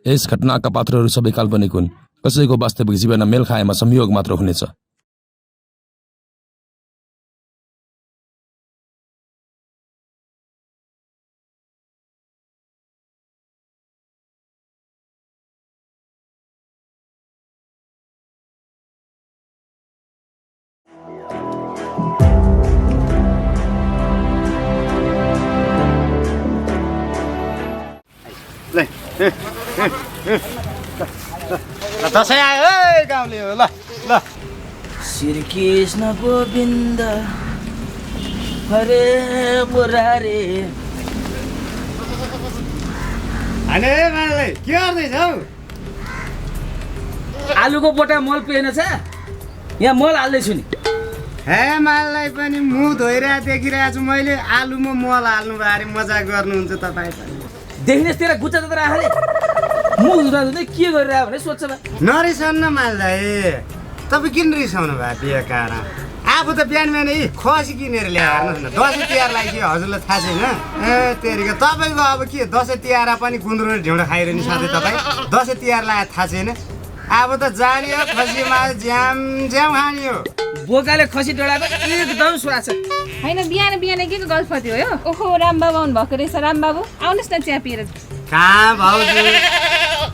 यस घटनाका पात्रहरू सबै काल्पनिक हुन्। कसैको वास्तविक जीवनमा मेल खाएमा संयोग मात्र हुनेछ। दसैँ आयो है गाउँले हो। ल ल श्री कृष्ण गोविन्द हरे मुरारे। हाने मानलाई के गर्दैछौ? आलुको बोटा मल पेन छ, यहाँ मल हाल्दैछु नि। हे माललाई पनि मुख धोइरहेको देखिरहेको छु मैले। आलुमा मल हाल्नु बारे मजाक गर्नुहुन्छ तपाईँ पनि। देखिनेस् तेरा गुच्चा जत्र आले मुख धुँदा धुँदै के गरिरहेको भने सोध्छ बा। नरिसाउनु माललाई, तपाईँ किन रिसाउनु भयो बिहे कारण? आफू त बिहान बिहानै खसी किनेर ल्याएर हेर्नुहोस् न। दसैँ तिहार लाग्यो हजुरलाई थाहा छैन? ए तेरिको तपाईँको अब के दसैँ तिहार पनि गुन्द्रुक ढिउँडो खाइरहनु सधैँ तपाईँ। दसैँ तिहार लाग्यो थाहा छैन? अब त जानियो खसीमा ज्याम ज्याम खानियो। बोकाले खसी डोडाको एकदम स्वाद छ। होइन बिहान बिहान के को गल्फती हो यो? ओहो रामबाबु आउनु भएको रहेछ। रामबाबु आउनुहोस् न चिया पिएर। कहाँ भाउजू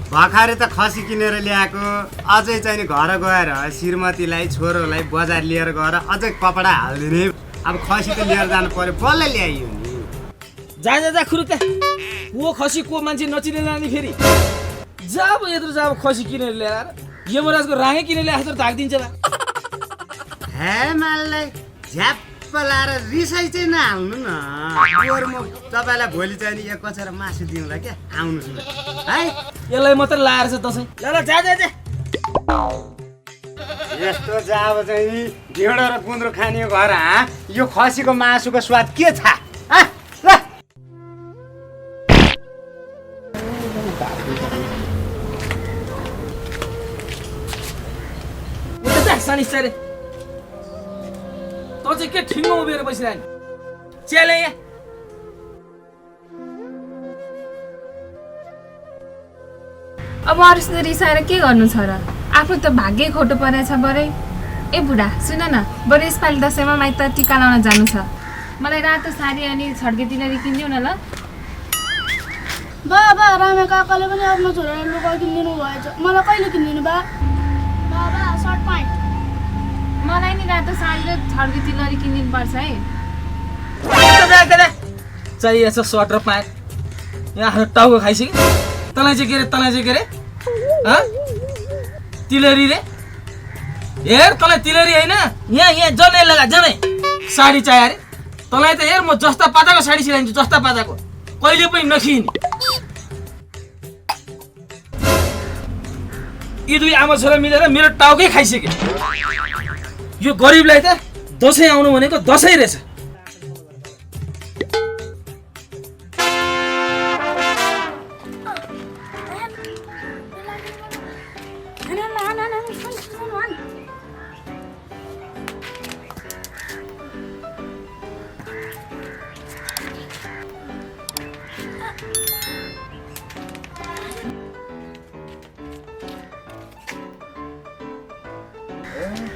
भर्खरै त खसी किनेर ल्याएको। अझै चाहिँ घर गएर श्रीमतीलाई छोरोलाई बजार लिएर गएर अझै कपडा हालिदिने। अब खसी त लिएर जानु पर्यो, बल्ल ल्याइयो नि। जा जा जा खुरुक्का को खसी को मान्छे नचिने जाने फेरि जब यत्रो जब खसी किनेर ल्याएर यमराजको राङै किनेर ल्याएर त ढाकिदिन्छ बा। हे माललाई झ्याप्प लाएर रिसाइ चाहिँ नहाल्नु न। बरु म तपाईँलाई भोलि चाहिँ नि एक कचेर मासु दिउँला क्या, आउनुहोस् न है। यसलाई मात्र लाएर छ दसैँ। ल ल जा जा जा। यस्तो जाब चाहिँ ढिँडो र गुन्द्रुक खाने घर यो खसीको मासुको स्वाद के छ? ल सानिस्तारे त चाहिँ के ठिङ्गो उभिएर बसिरहने च्याले यहाँ। अब अरूसित रिसाएर के गर्नु छ र? आफ्नो त भाग्य खोटो परेछ बरै। ए बुढा सुन न, बरु यसपालि दसैँमा माइत टिका लाउन जानु छ। मलाई रातो साडी अनि छड्के तिलरी किनिदिउ न ल। बाबा रामे काकाले पनि आफ्नो छोरालाई लुगा किनिदिनु भएछ, मलाई कहिले किनिदिनु बा? बाबा सर्ट प्यान्ट। मलाई नि रातो साडी र छड्के तिलरी किनिदिनु पर्छ है। चाहिएछ सर्ट र प्यान्ट। यहाँ आफ्नो टाउको खाइसक्यो। तँलाई चाहिँ के अरे तँलाई चाहिँ के अरे तिलरी रे हेर तँलाई तिलरी होइन यहाँ यहाँ जनै लगा जनै साडी चाहियो अरे तँलाई त हेर म जस्ता पाताको साडी सिलाइदिन्छु जस्ता पाताको कहिले पनि नखिने। यी दुई आमा छोरा मिलेर मेरो टाउकै खाइसक्यो। यो गरिबलाई त दसैँ आउनु भनेको दसैँ रहेछ।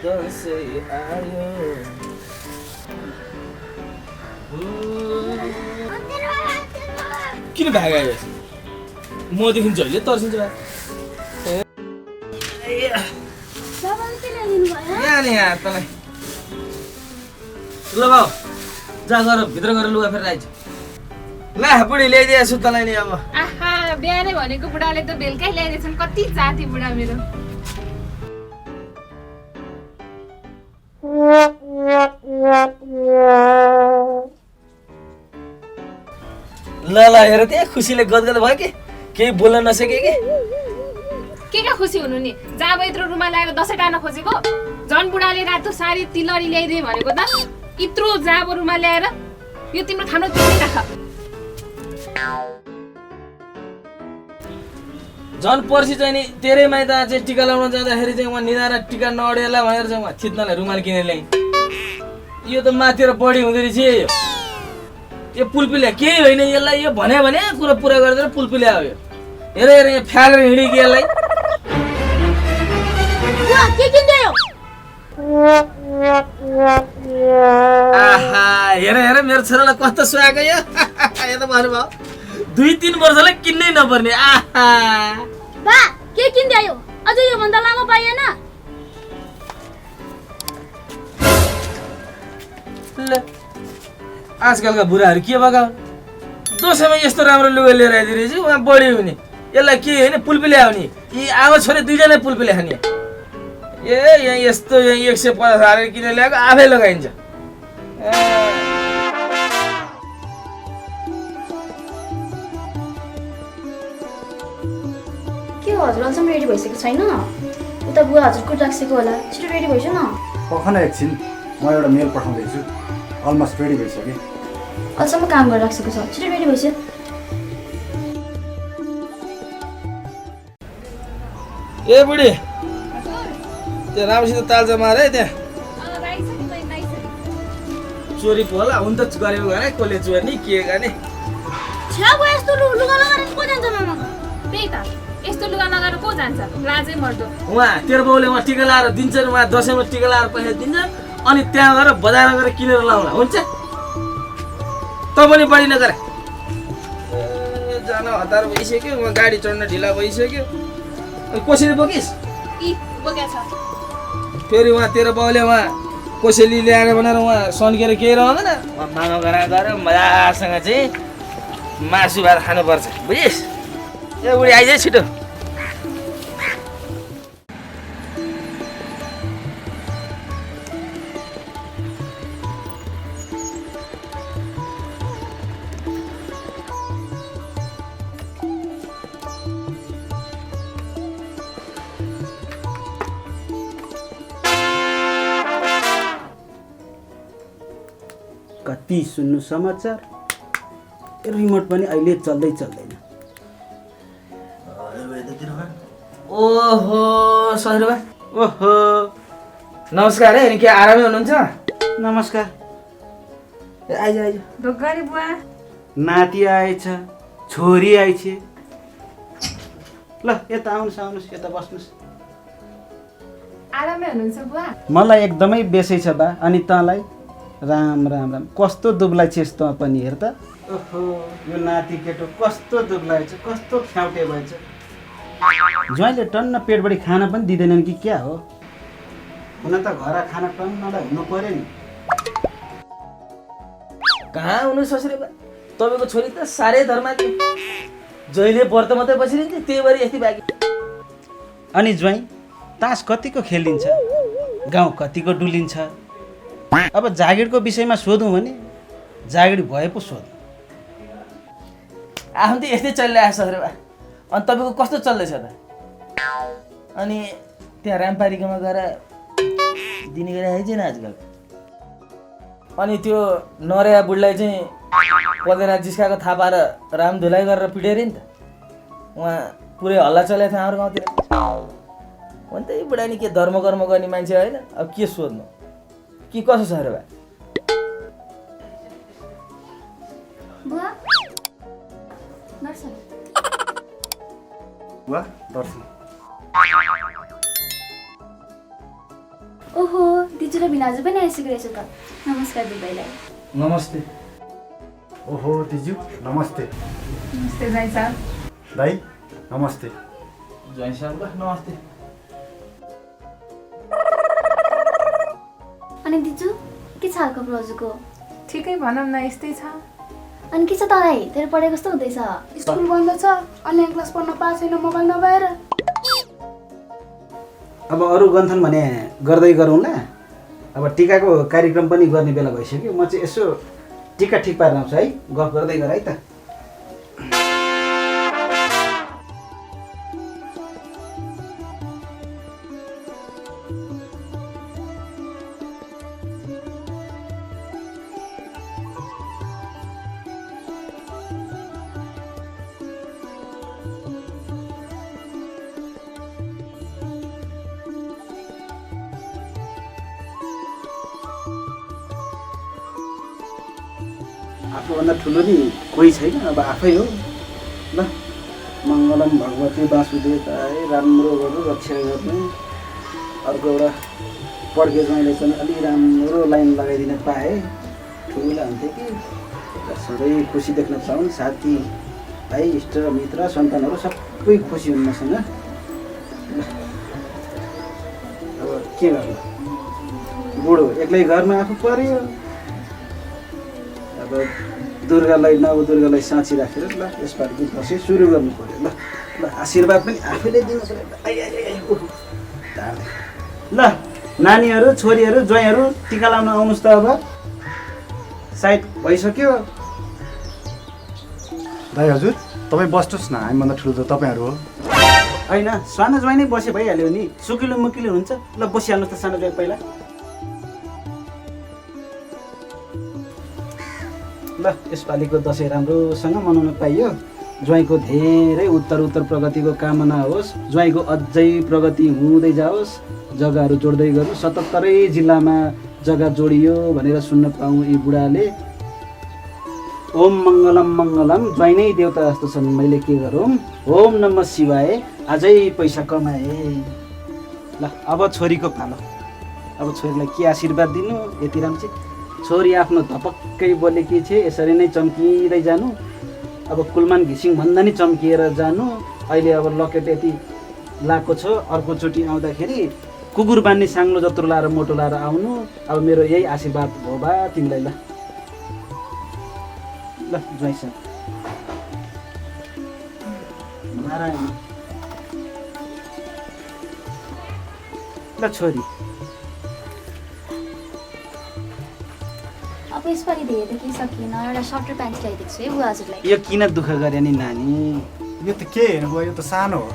दसैँ आयो किन भागायो मदेखि जहिले तर्सिन्छ बा। यहाँ नि यहाँ तँलाई ल भाउ जा गर भित्र गएर लुगा फेरि आइज। ल बुढी ल्याइदिएको छु तँलाई नि। अब आहा बिहानै भनेको बुढाले त बेलुकै ल्याइदिएछन्। कति जाति बुढा मेरो। ल ल हेर त्यहाँ खुसीले गदगद भयो कि केही बोल्न नसके कि के खुसी हुनु नि? जहाँ यत्रो रुमाल ल्याएर दसैँ टार्न खोजेको झन् बुढाले रातो साडी तिलरी ल्याइदिए भनेको त यत्रो जाबो रुमाल ल्याएर यो तिम्रो खानु तिमी राख। झन् पर्सि चाहिँ नि तेरै माइत चाहिँ टिका लाउन जाँदाखेरि चाहिँ उहाँ निधाएर टिका नअडेला भनेर चाहिँ उहाँ थिच्नलाई रुमाल किनेर ल्याइ। यो त माथि र बढी हुँदो रहेछ यो पुलपिल्या केही होइन। यसलाई यो भने कुरा पुरा गरिदिएर पुलपिल्या हो। हेर हेर यहाँ फ्यालेर हिँडेकी यसलाई बुवा के किन्दै हो आहा हेर हेर मेरो छोरालाई कस्तो सुहाएको यो यो त भन्नुभयो 2-3 वर्षलाई किन्नै नपर्ने आहा बा के किन्दै हो अझ यो भन्दा लामो पाइएन ल आजकलका बुढाहरू के बगाउ दसैँमा यस्तो राम्रो लुगा लिएर आइदिए चाहिँ उहाँ बढी हुने यसलाई के होइन पुलपिले आउने यी आमा छोरी दुईजना पुलपिले खाने ए यहाँ यस्तो यहाँ 150 हालेर किनेर ल्याएको आफै लगाइन्छ के हो हजुर अझसम्म रेडी भइसकेको छैन उता बुवा हजुर कुट राखिसक्यो होला छिटो रेडी भइसु न पर्खन एकछिन म एउटा मेल पठाउँदैछु अलमोस्ट रेडी भइसक्यो अझसम्म काम गरेर राखिसकेको छ छिटो रेडी भइसक्यो ए बुढी त्यो राम्रोसित तालजा मार है त्यहाँ चोरी पो होला हुन त गरेको गरे कसले चोर्ने के गर्ने छ्या बुवा यस्तो लुगा लगाएर को जान्छ मामा त्यही त यस्तो लुगा लगाएर को जान्छ लाजै मर्दो उहाँ तेरो बाउले उहाँ टिका लाएर दिन्छन् उहाँ दसैँमा टिका लाएर पैसा दिन्छन् अनि त्यहाँ गएर बजारमा गएर किनेर लाउँला हुन्छ त पनि बढी नगर जान हतार भइसक्यो उहाँ गाडी चढ्न ढिला भइसक्यो कसरी बोकिस् इ बोक्या छ फेरि उहाँ तेरो बाउले उहाँ कोसेली ल्याएर भनेर उहाँ सन्केर केही रहँदैन उहाँ मामा गएर मजासँग चाहिँ मासु भात खानुपर्छ बुझिस् ए बुढी आइज छिटो कति सुन्नु समाचार रिमोट पनि अहिले चल्दैन ओहो सरुवा ओहो नमस्कार है के आरामै हुनुहुन्छ नमस्कार आइज आइज ढोकरी बुवा नाति आएछ छोरी आएछ ल यता आउनुहोस् यता बस्नुहोस् आरामै हुनुहुन्छ बुवा मलाई एकदमै बेसै छ बा अनि तँलाई राम राम राम कस्तो दुब्लाई छेस् तँ पनि हेर त ओहो यो नाति केटो कस्तो दुब्लाई छ कस्तो ख्याउटे भएछ ज्वाइँले टन्न पेटभरि खाना पनि दिँदैनन् कि क्या हो हुन त घर खाना टन्नलाई हुनु पर्यो नि कहाँ हुनु ससुरे बा तपाईँको छोरी त साह्रै धर्माथि जहिले व्रत मात्रै बसिरहन्छ त्यही भएर यति बाँकी अनि ज्वाइँ तास कतिको खेलिन्छ गाउँ कतिको डुलिन्छ अब जागिरको विषयमा सोधौँ भने जागिर भए पो सोधौँ आफ्नो त यस्तै चलिरहेको ससुरे बा अनि तपाईँको कस्तो चल्दैछ त अनि त्यहाँ रामपारीकोमा गएर दिने गरिरहेको छैन आजकल अनि त्यो नरिया बुढलाई चाहिँ पदेना जिस्काएको थाहा पाएर राम धुलाइ गरेर पिटेर नि त उहाँ पुरै हल्ला चलेको थियो हाम्रो गाउँतिर अन्त यी बुढा नि के धर्म कर्म गर्ने मान्छे होइन अब के सोध्नु कि कसो छ अरे भाइ बुवा दर्शन बुवा दर्शन ओहो दिजु र भिनाजु पनि आइसकेको रहेछ त नमस्कार दिदीलाई नमस्ते ओहो दिजु नमस्ते नमस्ते दाइ साहब दाइ नमस्ते ज्वाइँ साहब नमस्ते अनि दिजु के छ हालखबर हजुरको ठिकै भनौँ न यस्तै छ अनि के छ तँलाई तेरो पढाइ कस्तो हुँदैछ स्कुल बन्द छ अनलाइन क्लास पढ्न पाएको छैन मोबाइल नभएर अब अरू गन्थन भने गर्दै गरौँला अब टिकाको कार्यक्रम पनि गर्ने बेला भइसक्यो म चाहिँ यसो टिका ठिक पारेर आउँछु है गफ गर्दै गर है त आफूभन्दा ठुलो नि कोही छैन अब आफै हो ल मङ्गलम भगवती वासुदेवताय राम्रो गर्नु रक्षा गर्नु। अर्को एउटा पड्के ज्वाइँले चाहिँ अलि राम्रो लाइन लगाइदिन पाएँ ठुला हुन्थ्यो कि। सधैँ खुसी देख्न पाउन्, साथी भाइ इष्ट मित्र सन्तानहरू सबै खुसी हुन् मसँग। अब के गर्नु, बुढो एक्लै घरमा आफू पर्यो। अब दुर्गालाई नवदुर्गालाई साँची राखेर ल यसपालि गीत दसैँ सुरु गर्नु पऱ्यो। ल ल आशीर्वाद पनि आफैले दिनु पऱ्यो। ल नानीहरू छोरीहरू ज्वाइँहरू टिका लाउन आउनुहोस् त। अब सायद भइसक्यो। दाइ हजुर तपाईँ बस्नुहोस् न, हामीभन्दा ठुलो त तपाईँहरू हो। होइन सानो ज्वाइँ नै बसे भइहाल्यो नि, सुकिलो मुकिलो हुन्छ। ल बसिहाल्नुहोस् त सानो ज्वाइँ पहिला। ल यसपालिको दसैँ राम्रोसँग मनाउन पाइयो। ज्वाइँको धेरै उत्तर प्रगतिको कामना होस्, ज्वाइँको अझै प्रगति हुँदै जाओस्, जग्गाहरू जोड्दै गर्नु। 77 जिल्लामा जग्गा जोडियो भनेर सुन्न पाऊँ यी बुढाले। ओम मङ्गलम मङ्गलम, ज्वाइँ नै देउता जस्तो छन्, मैले के गरौँ। ओम नमः शिवाय, अझै पैसा कमाए। ल अब छोरीको पालो। अब छोरीलाई के आशीर्वाद दिनु यति राम्रो। छोरी आफ्नो धपक्कै बोलेकी छे, यसरी नै चम्किँदै जानु। अब कुलमान घिसिङ भन्दा नि चम्किएर जानु। अहिले अब लकेट यति लाएको छ, अर्कोचोटि आउँदाखेरि कुकुर बान्ने साङ्लो जत्रो लाएर मोटो लाएर आउनु। अब मेरो यही आशीर्वाद हो बा तिमीलाई। ल ल ज्वाइँ छ नारायण। ल छोरी अब यसपालि धेरै त केही सकिएन, एउटा सर्ट र प्यान्ट ल्याइदिएको छु है बुवा हजुरलाई। यो किन दुःख गरे नि नानी? यो त के हेर्नु भयो, यो त सानो हो।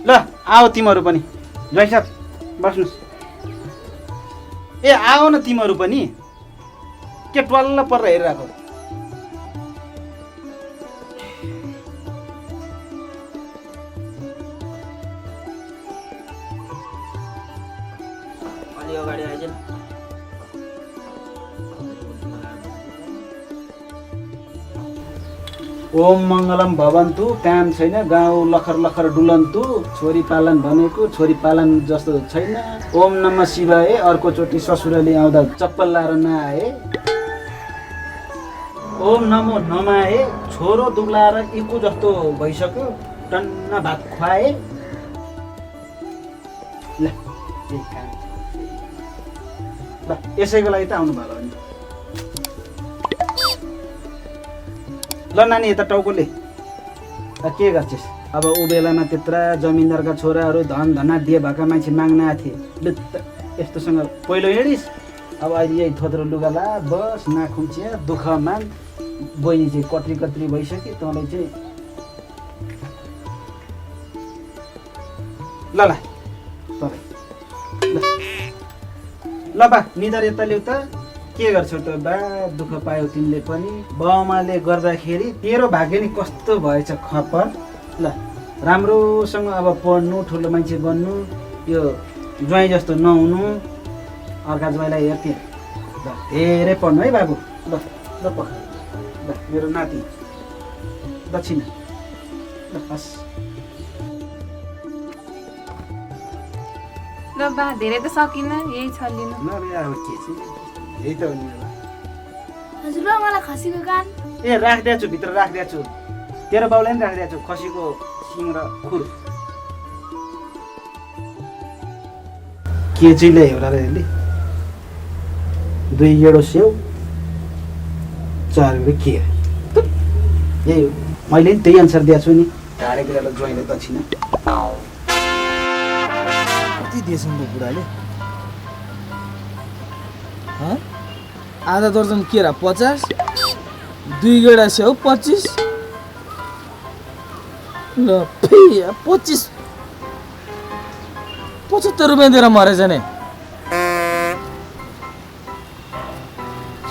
ल आऊ तिमीहरू पनि, ज्वाइँ साहब बस्नुहोस्। ए आऊ न तिमीहरू पनि, के ट्वाल्ल परेर हेरिरहेको? अलि अगाडि आइज। ओम मङ्गलम भवन्तु, काम छैन गाउँ लखर लखर डुलन्तु। छोरी पालन भनेको छोरी पालन जस्तो छैन। ओम नमः शिवाय, अर्कोचोटि ससुराली आउँदा चप्पल लाएर नआए। ओम नमो नमाए, छोरो दुब्लाएर इको जस्तो भइसक्यो, टन्न भात खुवाए। ल यसैको लागि त आउनु भयो नि। ल नानी यता टाउकोले के गर्छस्? अब ऊ बेलामा त्यत्रा जमिनदारका छोराहरू धन धना दिए भएका मान्छे माग्न आएको थिए। यस्तोसँग पहिलो हिँडिस्। अब अहिले यही थोत्रो लुगा ला, बस नाखुम्चिया दुःख मान। बहिनी चाहिँ कत्री कत्री भइसक्यो, तँलाई चाहिँ ल ल तपाईँ ल बा निधार यता ल्याउ त। के गर्छौ त बा, दुःख पायौ तिमीले पनि। बाउमाले गर्दाखेरि तेरो भाग्य नि कस्तो भएछ खपर। ल राम्रोसँग अब पढ्नु, ठुलो मान्छे बन्नु, यो ज्वाइँ जस्तो नहुनु। अर्का ज्वाइँलाई हेर्थे। ल धेरै पढ्नु है बाबु। ल ल पख ल मेरो नाति दक्षिणा। ल हस्। ल बा धेरै त सकिनँ, यही छलिनु। ल अब के छ यही त हो नि। हजुरबा मलाई खसीको कान। ए राखिदिएको छु, भित्र राखिदिएको छु। तेरो बाउलाई पनि राखिदिएको छु, खसीको सिङ र खुर। के चाहिँ ल्यायो होला र यसले? 2 गेडो स्याउ, 4 गेडो के यही हो। मैले नि त्यही अनुसार दिएको छु नि। ढाडेको बेला ज्वाइँले दक्षिणा कति दिएछन् त बुढाले? आधा दर्जन केरा 50, 2 गेडा स्याउ 25। ल 25 75 रुपियाँ दिएर मरेछ नि।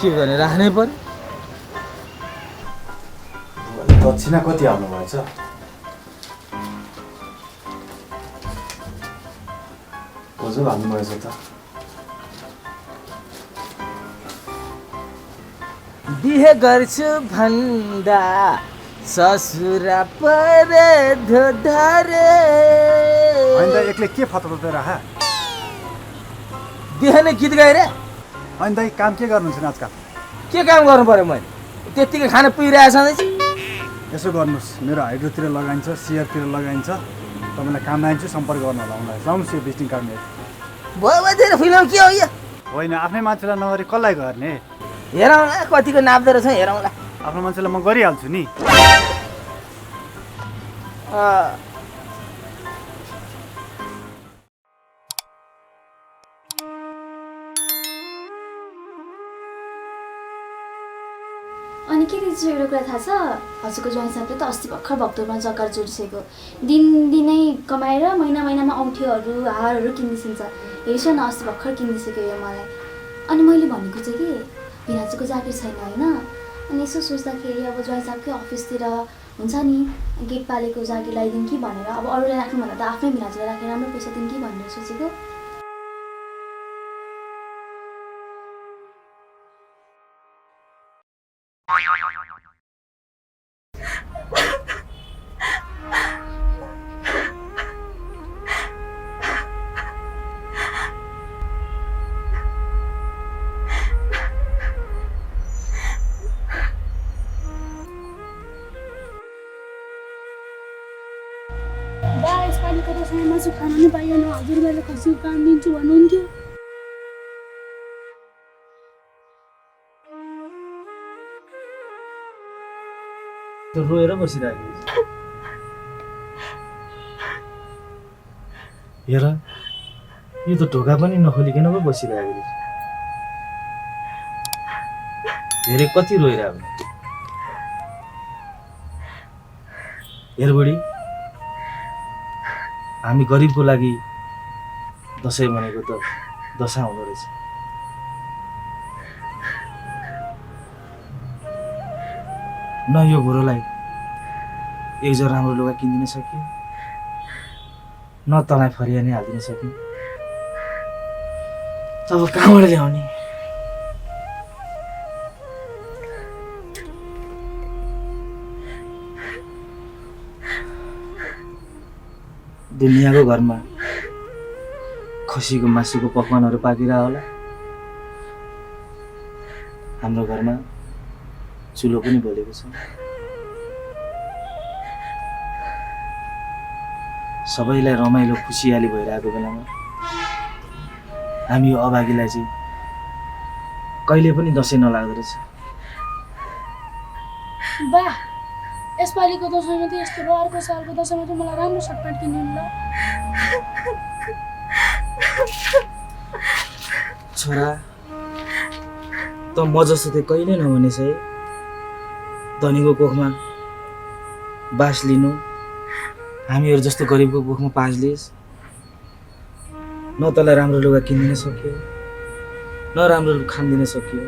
के गर्ने, राख्नै पर्यो। दक्षिणा कति हाल्नु भएछ? हजुर हाल्नु भएछ त। बिहे गर्छु भन्दा ससुरा परे धोधारे होइन दाइ एक्लै के फतफत राखा बिहान गीत गाएर होइन दाइ काम के गर्नुहुन्छ नि आजकल के काम गर्नु पर्यो मैले त्यतिकै खाना पुगिरहेको छँदैछ यसो गर्नुहोस् मेरो हाइड्रोतिर लगाइन्छ सियरतिर लगाइन्छ तपाईँलाई काम लाइन्छु सम्पर्क गर्न होला उनीलाई लाउनुहोस् यो भिजिटिङ कार्ड मेरो भयो भयो फिल्म के हो यो होइन आफ्नै मान्छेलाई नगरी कसलाई गर्ने हेरौँला कतिको नाप्दो रहेछ हेरौँला आफ्नो मान्छेलाई म गरिहाल्छु नि अनि के दिन्छु एउटा कुरा थाहा छ हजुरको ज्वाइँ साहबले त अस्ति भर्खर भक्तपुरमा जग्गा जोडिसकेको दिनदिनै कमाएर महिनामा औँठीहरू हारहरू किनिदिन्छ हेर्छ न अस्ति भर्खर किनिदिइसक्यो यो मलाई अनि मैले भनेको चाहिँ कि भिनाजुको जागिर छैन होइन अनि यसो सोच्दाखेरि अब ज्वाइँ साहबकै अफिसतिर हुन्छ नि गेट पालेको जागिर लगाइदिउँ कि भनेर अब अरूलाई राख्नुभन्दा त आफ्नै भिनाजुलाई राखेर राम्रो पैसा दिउँ कि भनेर सोचेको बा यसपालिको दसैँमा मासु खान नि पाइएन हजुरबाले खसीको काम दिन्छु भन्नुहुन्थ्यो रोएर बसिरहेको हेर यो त ढोका पनि नखोलिकन पो बसिरहेको धेरै कति रोइरहेको हेर बुढी हामी गरिबको लागि दसैँ भनेको त दशा हुँदो रहेछ न यो बुढोलाई एक जोर राम्रो लुगा किनिदिन सक्यो न तँलाई फरिया नै हालिदिन सक्यो अब कहाँबाट ल्याउने दुनियाँको घरमा खसीको मासुको पकवानहरू पाकिरह होला हाम्रो घरमा चुलो पनि बोलेको छ सबैलाई रमाइलो खुसियाली भइरहेको बेलामा हामी यो अभागीलाई चाहिँ कहिले पनि दसैँ नलाग्दो रहेछ बा यसपालिको दसैँमा त यस्तो भयो अर्को सालको दसैँमा चाहिँ मलाई राम्रो सर्टप्यान्ट किनिदिनु ल छोरा त म जस्तो चाहिँ कहिले नभनेछ है धनीको कोखमा बास लिनु हामीहरू जस्तो गरिबको कोखमा पास लिएस् न तँलाई राम्रो लुगा किनिदिन सक्यो न राम्रो खान दिन सक्यो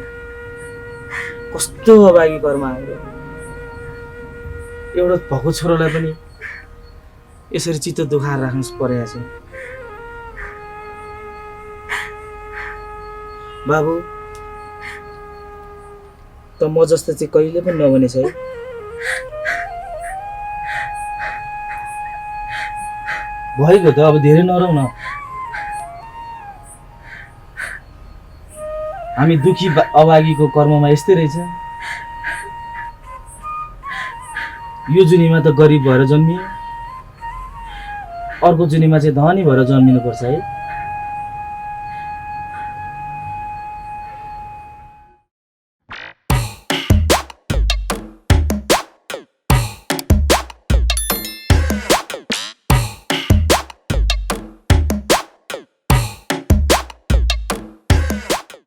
कस्तो अभागी कर्म हाम्रो एउटा भएको छोरालाई पनि यसरी चित्त दुखाएर राख्नु परेको छ बाबु त म जस्तो चाहिँ कहिले पनि नभनेछ है भएको त अब धेरै नरौ न हामी दुखी अभागीको कर्ममा यस्तै रहेछ यो जुनीमा त गरिब भएर जन्मियो अर्को जुनीमा चाहिँ धनी भएर जन्मिनुपर्छ है